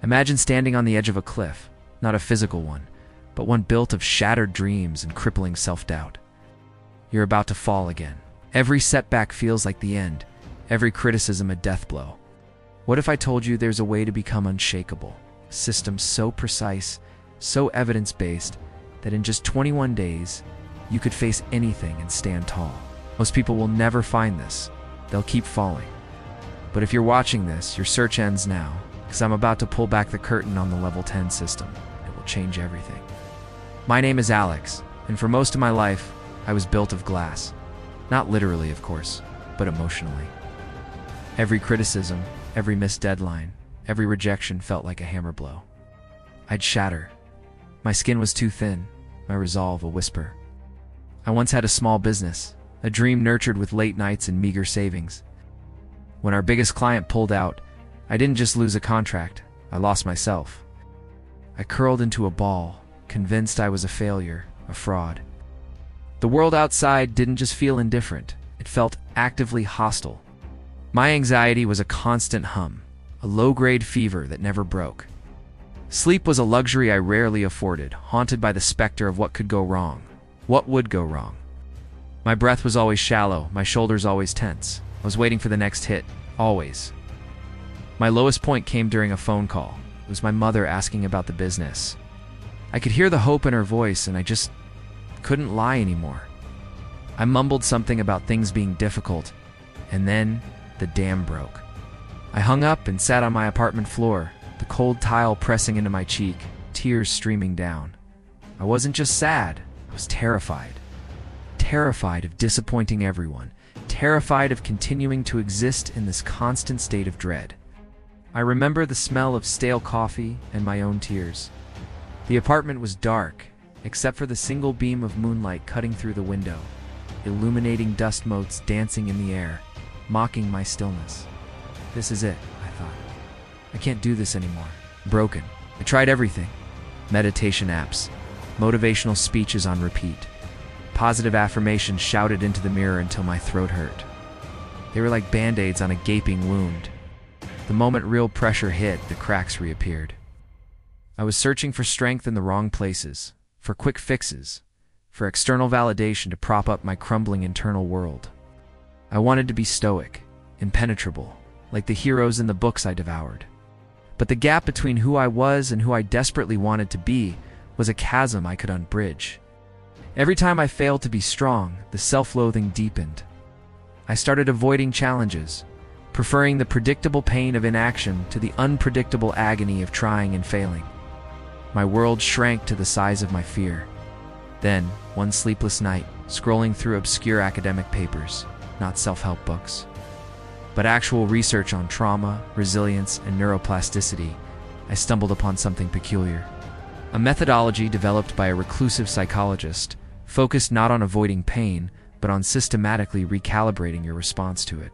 Imagine standing on the edge of a cliff, not a physical one, but one built of shattered dreams and crippling self-doubt. You're about to fall again. Every setback feels like the end, every criticism a death blow. What if I told you there's a way to become unshakable? A system so precise, so evidence-based, that in just 21 days, you could face anything and stand tall. Most people will never find this. They'll keep falling. But if you're watching this, your search ends now, because I'm about to pull back the curtain on the level 10 system. It will change everything. My name is Alex, and for most of my life, I was built of glass. Not literally, of course, but emotionally. Every criticism, every missed deadline, every rejection felt like a hammer blow. I'd shatter. My skin was too thin, my resolve a whisper. I once had a small business, a dream nurtured with late nights and meager savings. When our biggest client pulled out, I didn't just lose a contract, I lost myself. I curled into a ball, convinced I was a failure, a fraud. The world outside didn't just feel indifferent, it felt actively hostile. My anxiety was a constant hum, a low-grade fever that never broke. Sleep was a luxury I rarely afforded, haunted by the specter of what could go wrong. What would go wrong? My breath was always shallow, my shoulders always tense. I was waiting for the next hit, always. My lowest point came during a phone call. It was my mother asking about the business. I could hear the hope in her voice, and I just couldn't lie anymore. I mumbled something about things being difficult, and then the dam broke. I hung up and sat on my apartment floor, the cold tile pressing into my cheek, tears streaming down. I wasn't just sad, I was terrified. Terrified of disappointing everyone, terrified of continuing to exist in this constant state of dread. I remember the smell of stale coffee and my own tears. The apartment was dark, except for the single beam of moonlight cutting through the window, illuminating dust motes dancing in the air, mocking my stillness. This is it, I thought. I can't do this anymore. Broken. I tried everything. Meditation apps, motivational speeches on repeat, positive affirmations shouted into the mirror until my throat hurt. They were like band-aids on a gaping wound. The moment real pressure hit, the cracks reappeared. I was searching for strength in the wrong places, for quick fixes, for external validation to prop up my crumbling internal world. I wanted to be stoic, impenetrable, like the heroes in the books I devoured. But the gap between who I was and who I desperately wanted to be was a chasm I could unbridge. Every time I failed to be strong, the self-loathing deepened. I started avoiding challenges, preferring the predictable pain of inaction to the unpredictable agony of trying and failing. My world shrank to the size of my fear. Then, one sleepless night, scrolling through obscure academic papers, not self-help books, but actual research on trauma, resilience, and neuroplasticity, I stumbled upon something peculiar. A methodology developed by a reclusive psychologist, focused not on avoiding pain, but on systematically recalibrating your response to it.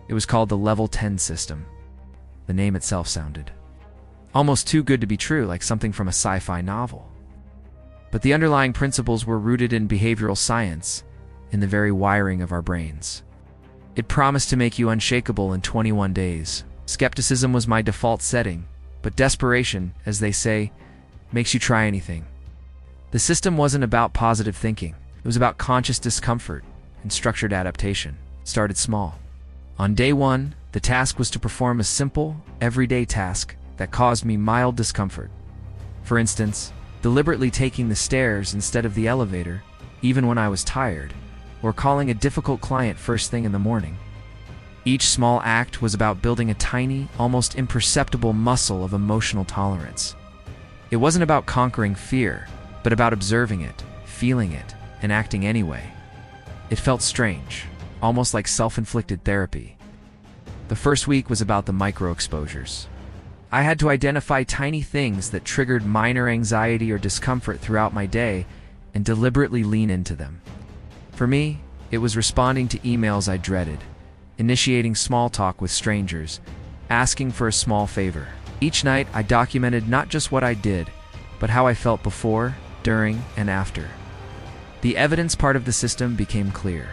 It was called the Level 10 system. The name itself sounded almost too good to be true, like something from a sci-fi novel. But the underlying principles were rooted in behavioral science, in the very wiring of our brains. It promised to make you unshakable in 21 days. Skepticism was my default setting, but desperation, as they say, makes you try anything. The system wasn't about positive thinking. It was about conscious discomfort and structured adaptation. It started small. On day one, the task was to perform a simple, everyday task that caused me mild discomfort. For instance, deliberately taking the stairs instead of the elevator, even when I was tired, or calling a difficult client first thing in the morning. Each small act was about building a tiny, almost imperceptible muscle of emotional tolerance. It wasn't about conquering fear, but about observing it, feeling it, and acting anyway. It felt strange, almost like self-inflicted therapy. The first week was about the micro-exposures. I had to identify tiny things that triggered minor anxiety or discomfort throughout my day and deliberately lean into them. For me, it was responding to emails I dreaded, initiating small talk with strangers, asking for a small favor. Each night, I documented not just what I did, but how I felt before, during, and after. The evidence part of the system became clear.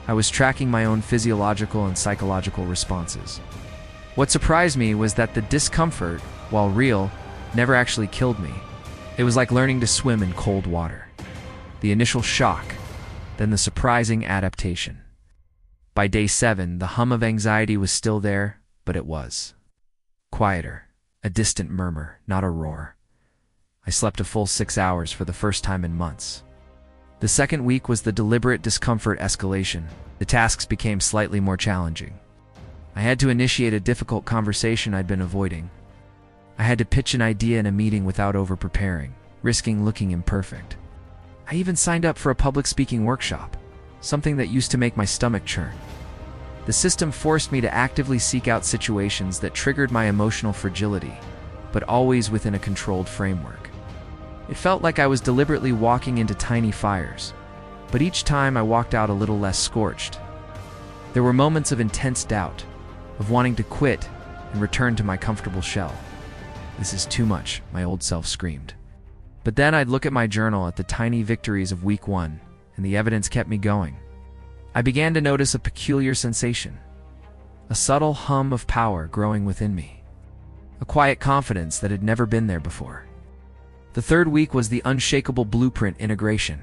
I was tracking my own physiological and psychological responses. What surprised me was that the discomfort, while real, never actually killed me. It was like learning to swim in cold water. The initial shock, then the surprising adaptation. By day 7, the hum of anxiety was still there, but it was quieter, a distant murmur, not a roar. I slept a full 6 hours for the first time in months. The second week was the deliberate discomfort escalation. The tasks became slightly more challenging. I had to initiate a difficult conversation I'd been avoiding. I had to pitch an idea in a meeting without over-preparing, risking looking imperfect. I even signed up for a public speaking workshop, something that used to make my stomach churn. The system forced me to actively seek out situations that triggered my emotional fragility, but always within a controlled framework. It felt like I was deliberately walking into tiny fires, but each time I walked out a little less scorched. There were moments of intense doubt, of wanting to quit and return to my comfortable shell. "This is too much," my old self screamed. But then I'd look at my journal at the tiny victories of week 1, and the evidence kept me going. I began to notice a peculiar sensation, a subtle hum of power growing within me, a quiet confidence that had never been there before. The third week was the Unshakable blueprint integration.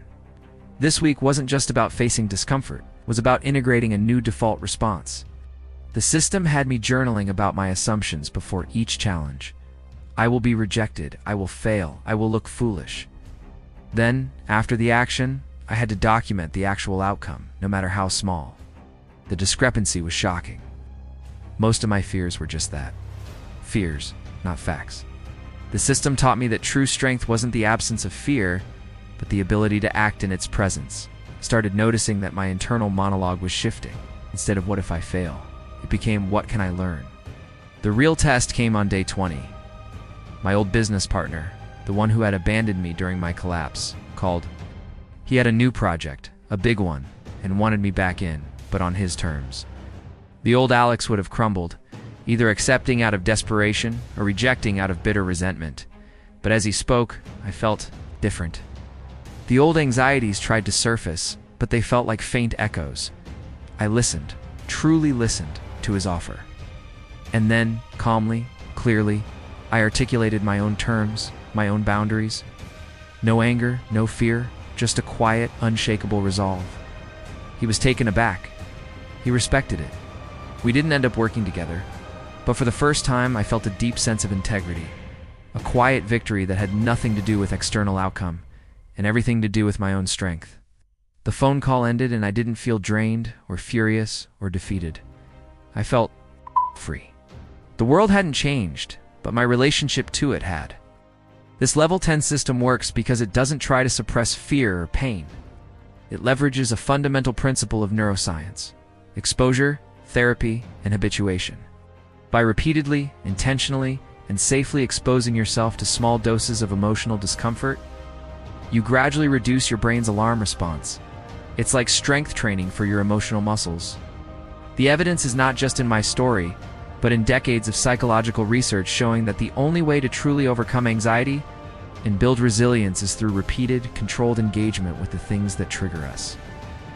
This week wasn't just about facing discomfort, it was about integrating a new default response. The system had me journaling about my assumptions before each challenge. I will be rejected, I will fail, I will look foolish. Then, after the action, I had to document the actual outcome, no matter how small. The discrepancy was shocking. Most of my fears were just that. Fears, not facts. The system taught me that true strength wasn't the absence of fear, but the ability to act in its presence. I started noticing that my internal monologue was shifting. Instead of "what if I fail?" it became "what can I learn?" The real test came on day 20. My old business partner, the one who had abandoned me during my collapse, called. He had a new project, a big one, and wanted me back in, but on his terms. The old Alex would have crumbled, either accepting out of desperation or rejecting out of bitter resentment. But as he spoke, I felt different. The old anxieties tried to surface, but they felt like faint echoes. I listened, truly listened, to his offer. And then, calmly, clearly, I articulated my own terms, my own boundaries. No anger, no fear, just a quiet, unshakable resolve. He was taken aback. He respected it. We didn't end up working together, but for the first time I felt a deep sense of integrity, a quiet victory that had nothing to do with external outcome and everything to do with my own strength. The phone call ended and I didn't feel drained or furious or defeated. I felt free. The world hadn't changed, but my relationship to it had. This level 10 system works because it doesn't try to suppress fear or pain. It leverages a fundamental principle of neuroscience: exposure, therapy, and habituation. By repeatedly, intentionally, and safely exposing yourself to small doses of emotional discomfort, you gradually reduce your brain's alarm response. It's like strength training for your emotional muscles. The evidence is not just in my story, but in decades of psychological research showing that the only way to truly overcome anxiety and build resilience is through repeated, controlled engagement with the things that trigger us.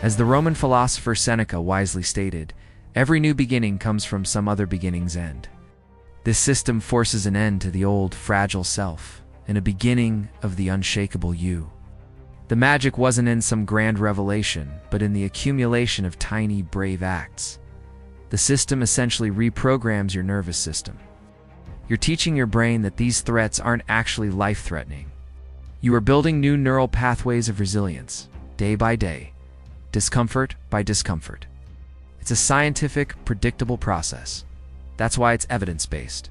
As the Roman philosopher Seneca wisely stated, every new beginning comes from some other beginning's end. This system forces an end to the old, fragile self and a beginning of the unshakable you. The magic wasn't in some grand revelation, but in the accumulation of tiny, brave acts. The system essentially reprograms your nervous system. You're teaching your brain that these threats aren't actually life-threatening. You are building new neural pathways of resilience, day by day, discomfort by discomfort. It's a scientific, predictable process. That's why it's evidence-based.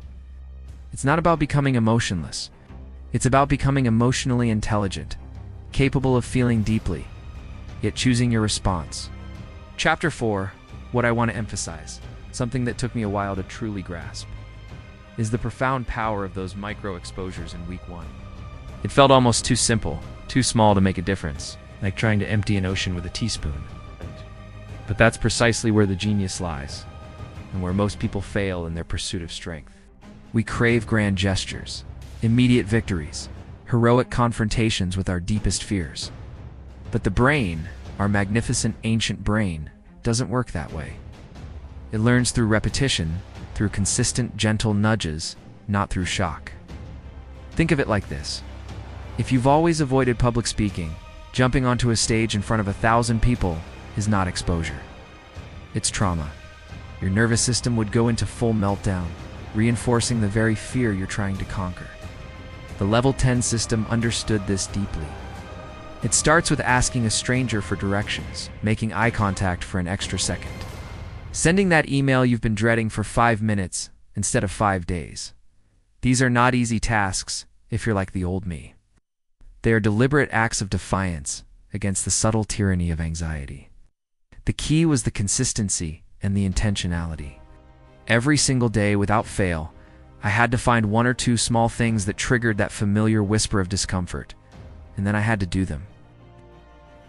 It's not about becoming emotionless. It's about becoming emotionally intelligent, capable of feeling deeply, yet choosing your response. Chapter 4, what I want to emphasize, something that took me a while to truly grasp, is the profound power of those micro-exposures in week 1. It felt almost too simple, too small to make a difference, like trying to empty an ocean with a teaspoon. But that's precisely where the genius lies, and where most people fail in their pursuit of strength. We crave grand gestures, immediate victories, heroic confrontations with our deepest fears. But the brain, our magnificent ancient brain, doesn't work that way. It learns through repetition, through consistent, gentle nudges, not through shock. Think of it like this. If you've always avoided public speaking, jumping onto a stage in front of 1,000 people is not exposure. It's trauma. Your nervous system would go into full meltdown, reinforcing the very fear you're trying to conquer. The level 10 system understood this deeply. It starts with asking a stranger for directions, making eye contact for an extra second. Sending that email you've been dreading for 5 minutes instead of 5 days. These are not easy tasks if you're like the old me. They are deliberate acts of defiance against the subtle tyranny of anxiety. The key was the consistency and the intentionality. Every single day, without fail, I had to find 1 or 2 small things that triggered that familiar whisper of discomfort, and then I had to do them.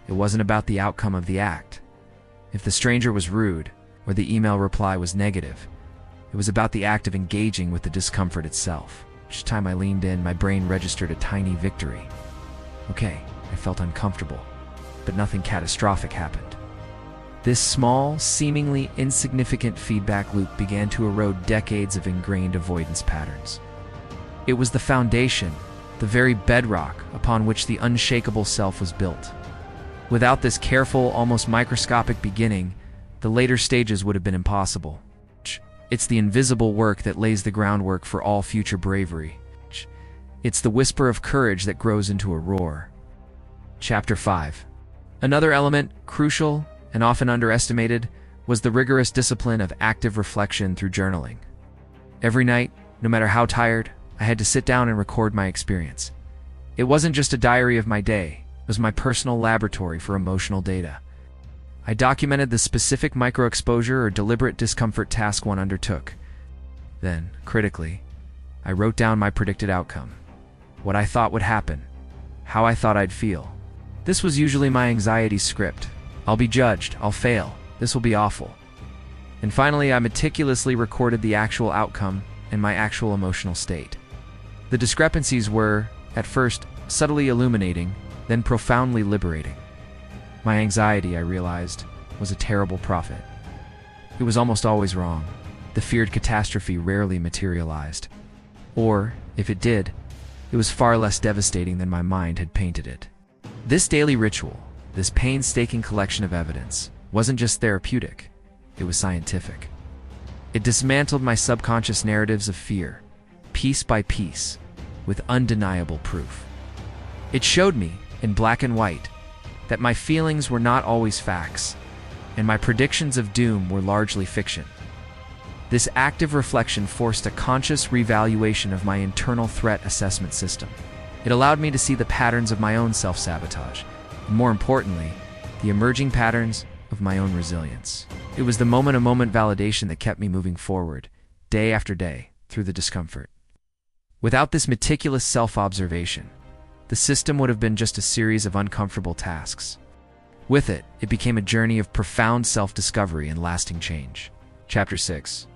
It wasn't about the outcome of the act. If the stranger was rude, or the email reply was negative, it was about the act of engaging with the discomfort itself. Each time I leaned in, my brain registered a tiny victory. Okay, I felt uncomfortable, but nothing catastrophic happened. This small, seemingly insignificant feedback loop began to erode decades of ingrained avoidance patterns. It was the foundation, the very bedrock upon which the unshakable self was built. Without this careful, almost microscopic beginning, the later stages would have been impossible. It's the invisible work that lays the groundwork for all future bravery. It's the whisper of courage that grows into a roar. Chapter 5. Another element, crucial and often underestimated, was the rigorous discipline of active reflection through journaling. Every night, no matter how tired, I had to sit down and record my experience. It wasn't just a diary of my day, it was my personal laboratory for emotional data. I documented the specific micro-exposure or deliberate discomfort task one undertook. Then, critically, I wrote down my predicted outcome, what I thought would happen, how I thought I'd feel. This was usually my anxiety script. I'll be judged, I'll fail, this will be awful. And finally, I meticulously recorded the actual outcome and my actual emotional state. The discrepancies were, at first, subtly illuminating, then profoundly liberating. My anxiety, I realized, was a terrible prophet. It was almost always wrong. The feared catastrophe rarely materialized. Or, if it did, it was far less devastating than my mind had painted it. This daily ritual, this painstaking collection of evidence, wasn't just therapeutic, it was scientific. It dismantled my subconscious narratives of fear, piece by piece, with undeniable proof. It showed me, in black and white, that my feelings were not always facts, and my predictions of doom were largely fiction. This active reflection forced a conscious revaluation of my internal threat assessment system. It allowed me to see the patterns of my own self-sabotage, and more importantly, the emerging patterns of my own resilience. It was the moment-to-moment validation that kept me moving forward, day after day, through the discomfort. Without this meticulous self-observation, the system would have been just a series of uncomfortable tasks. With it, it became a journey of profound self-discovery and lasting change. Chapter 6.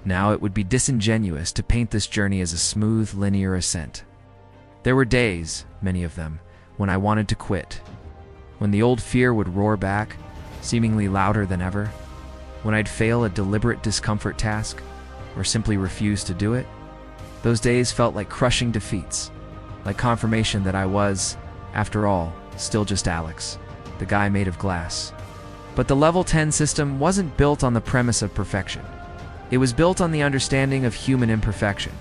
Now it would be disingenuous to paint this journey as a smooth, linear ascent. There were days, many of them, when I wanted to quit. When the old fear would roar back, seemingly louder than ever. When I'd fail a deliberate discomfort task, or simply refuse to do it. Those days felt like crushing defeats. Like confirmation that I was, after all, still just Alex, the guy made of glass. But the level 10 system wasn't built on the premise of perfection. It was built on the understanding of human imperfection.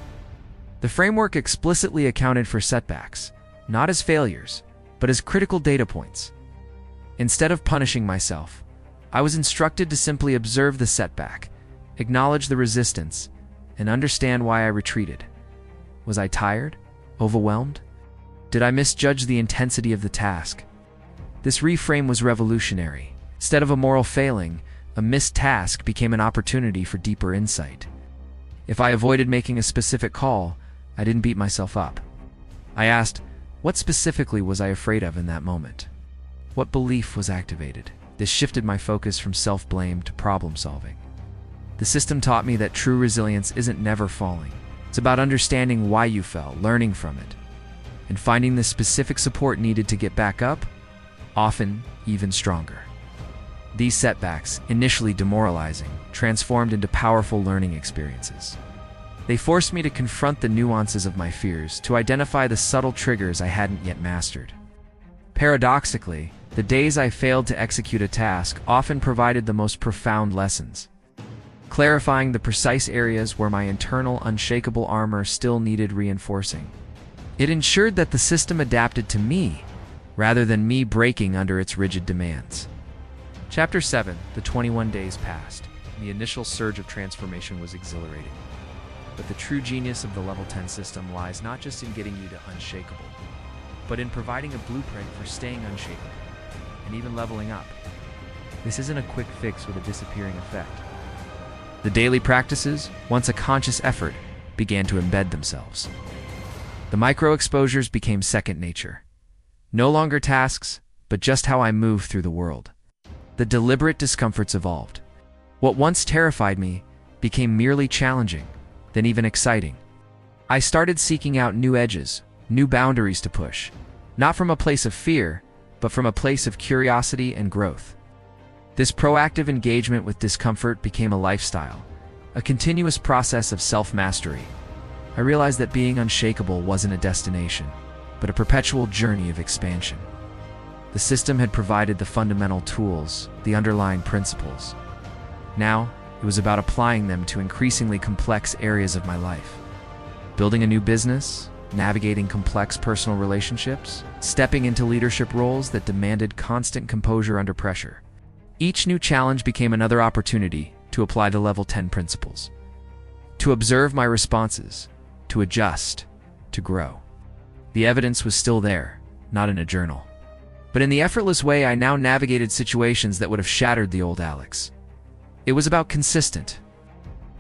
The framework explicitly accounted for setbacks, not as failures, but as critical data points. Instead of punishing myself, I was instructed to simply observe the setback, acknowledge the resistance, and understand why I retreated. Was I tired? Overwhelmed? Did I misjudge the intensity of the task? This reframe was revolutionary. Instead of a moral failing, a missed task became an opportunity for deeper insight. If I avoided making a specific call, I didn't beat myself up. I asked, what specifically was I afraid of in that moment? What belief was activated? This shifted my focus from self-blame to problem-solving. The system taught me that true resilience isn't never falling. It's about understanding why you fell, learning from it, and finding the specific support needed to get back up, often even stronger. These setbacks, initially demoralizing, transformed into powerful learning experiences. They forced me to confront the nuances of my fears, to identify the subtle triggers I hadn't yet mastered. Paradoxically, the days I failed to execute a task often provided the most profound lessons, clarifying the precise areas where my internal unshakable armor still needed reinforcing. It ensured that the system adapted to me, rather than me breaking under its rigid demands. Chapter 7. The 21 days passed. The initial surge of transformation was exhilarating. But the true genius of the Level 10 system lies not just in getting you to Unshakable, but in providing a blueprint for staying unshakable, and even leveling up. This isn't a quick fix with a disappearing effect. The daily practices, once a conscious effort, began to embed themselves. The micro-exposures became second nature. No longer tasks, but just how I move through the world. The deliberate discomforts evolved. What once terrified me became merely challenging, then even exciting. I started seeking out new edges, new boundaries to push, not from a place of fear, but from a place of curiosity and growth. This proactive engagement with discomfort became a lifestyle, a continuous process of self-mastery. I realized that being unshakable wasn't a destination, but a perpetual journey of expansion. The system had provided the fundamental tools, the underlying principles. Now, it was about applying them to increasingly complex areas of my life. Building a new business, navigating complex personal relationships, stepping into leadership roles that demanded constant composure under pressure. Each new challenge became another opportunity to apply the Level 10 principles, to observe my responses, to adjust, to grow. The evidence was still there, not in a journal. But in the effortless way I now navigated situations that would have shattered the old Alex. It was about consistent,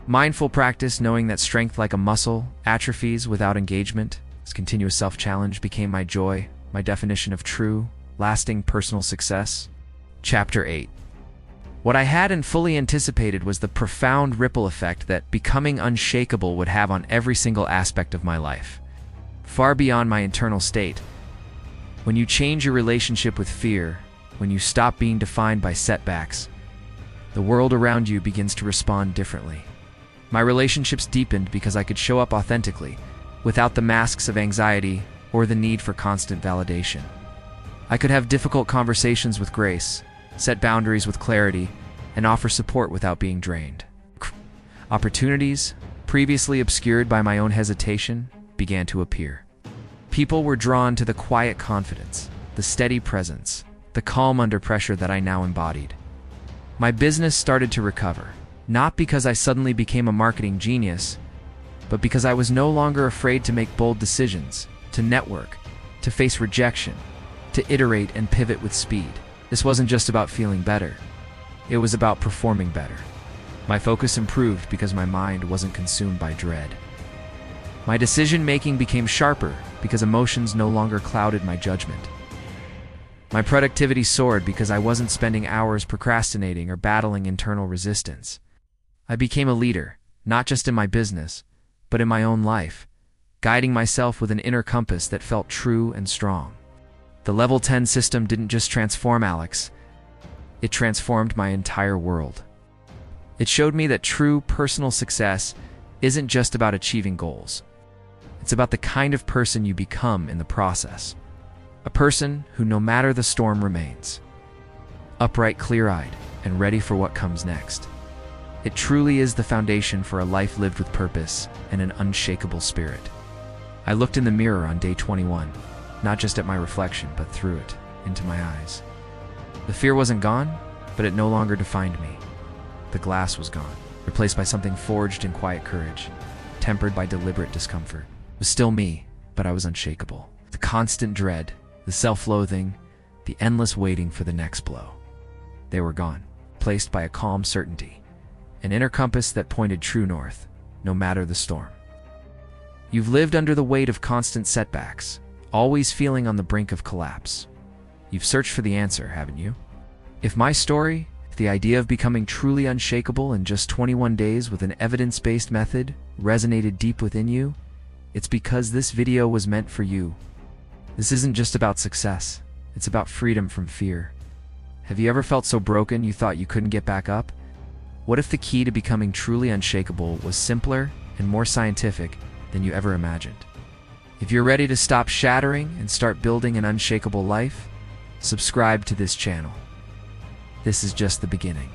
mindful practice, knowing that strength like a muscle atrophies without engagement. This continuous self-challenge became my joy, my definition of true, lasting personal success. Chapter 8. What I hadn't fully anticipated was the profound ripple effect that becoming unshakable would have on every single aspect of my life, far beyond my internal state. When you change your relationship with fear, when you stop being defined by setbacks, the world around you begins to respond differently. My relationships deepened because I could show up authentically, without the masks of anxiety or the need for constant validation. I could have difficult conversations with grace, set boundaries with clarity, and offer support without being drained. Opportunities, previously obscured by my own hesitation, began to appear. People were drawn to the quiet confidence, the steady presence, the calm under pressure that I now embodied. My business started to recover, not because I suddenly became a marketing genius, but because I was no longer afraid to make bold decisions, to network, to face rejection, to iterate and pivot with speed. This wasn't just about feeling better. It was about performing better. My focus improved because my mind wasn't consumed by dread. My decision-making became sharper because emotions no longer clouded my judgment. My productivity soared because I wasn't spending hours procrastinating or battling internal resistance. I became a leader, not just in my business, but in my own life, guiding myself with an inner compass that felt true and strong. The Level 10 system didn't just transform Alex, it transformed my entire world. It showed me that true personal success isn't just about achieving goals. It's about the kind of person you become in the process. A person who, no matter the storm, remains upright, clear-eyed, and ready for what comes next. It truly is the foundation for a life lived with purpose and an unshakable spirit. I looked in the mirror on day 21, not just at my reflection, but through it, into my eyes. The fear wasn't gone, but it no longer defined me. The glass was gone, replaced by something forged in quiet courage, tempered by deliberate discomfort. It was still me, but I was unshakable. The constant dread, the self-loathing, the endless waiting for the next blow. They were gone, placed by a calm certainty, an inner compass that pointed true north, no matter the storm. You've lived under the weight of constant setbacks, always feeling on the brink of collapse. You've searched for the answer, haven't you? If my story, the idea of becoming truly unshakable in just 21 days with an evidence-based method, resonated deep within you, it's because this video was meant for you. This isn't just about success, it's about freedom from fear. Have you ever felt so broken you thought you couldn't get back up? What if the key to becoming truly unshakable was simpler and more scientific than you ever imagined. If you're ready to stop shattering and start building an unshakable life, subscribe to this channel. This is just the beginning.